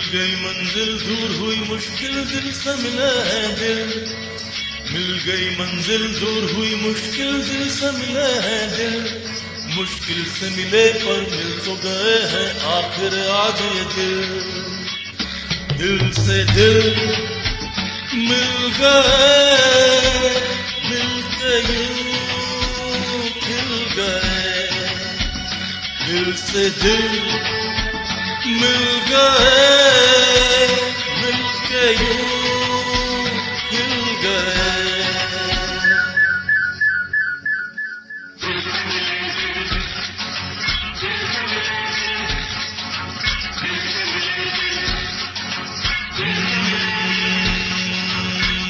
गई मंजिल दूर हुई मुश्किल दिल से मिला है दिल। मिल गई मंजिल दूर हुई मुश्किल दिल से मिला है दिल। मुश्किल से मिले पर मिल तो गए हैं आखिर आज ये दिल। दिल से दिल मिल गए, मिलके यूं खिल गए। दिल से दिल मिल गए, मिलके यूं खिल गए।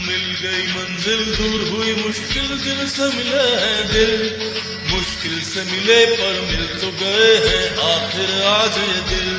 मिल गई मंजिल दूर हुई मुश्किल दिल से मिले हैं दिल। मुश्किल से मिले पर मिल तो गए हैं आखिर आज ये दिल।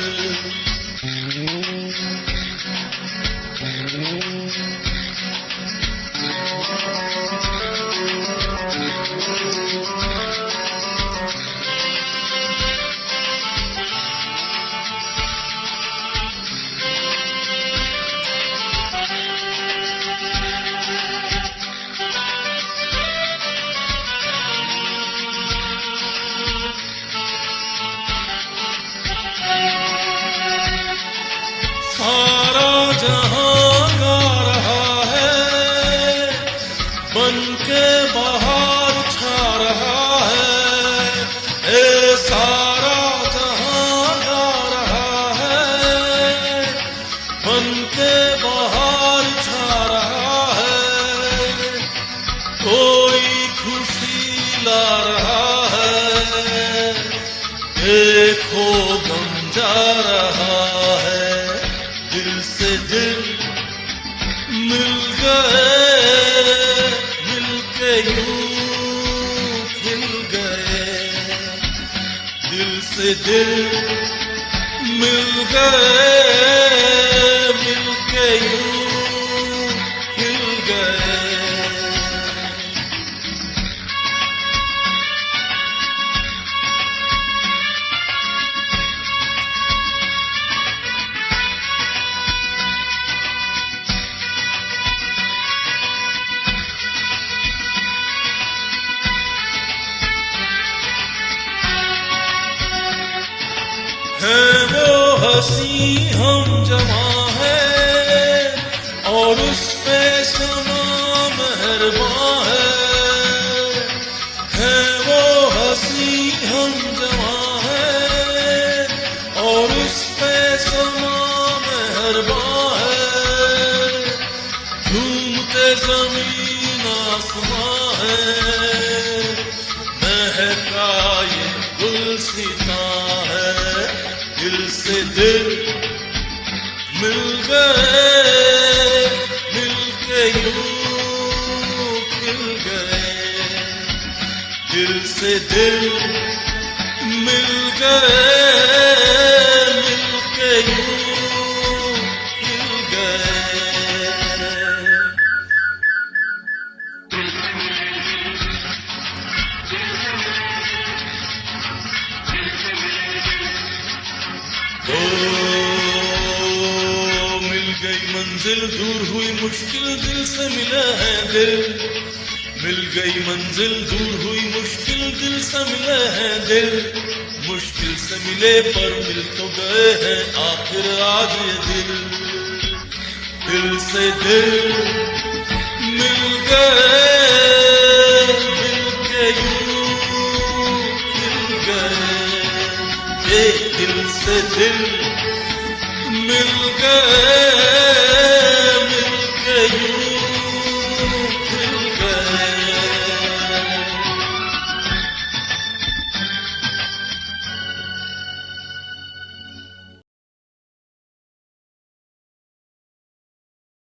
सारा जहां गा रहा है, बनके बाहर छा रहा है। ए सारा जहां गा रहा है, बनके बाहर छा रहा है। कोई खुशी ला रहा है, देखो गम जा रहा है। दिल से दिल मिल गए, मिलके यूं खिल गए। दिल से दिल मिल गए, मिलके यूं खिल गए। है वो हंसी हम जवां है और उस पे समा मेहरबान है वो हंसी हम जवां है और उस पे समा मेहरबान है। झूमते जमीन आसमां है, महका ये गुलसिता है। दिल से दिल मिल गए, मिलके यूं खिल गए। दिल से दिल मिल गए, मिलके यूं खिल गए। मिल गई मंजिल दूर हुई मुश्किल दिल से मिला है दिल। मिल गई मंजिल दूर हुई मुश्किल दिल से मिला है दिल। मुश्किल से मिले पर मिल तो गए हैं आखिर आज ये दिल। दिल से दिल मिल गए, मिलके यूं खिल गए। दिल से दिल मिल गए,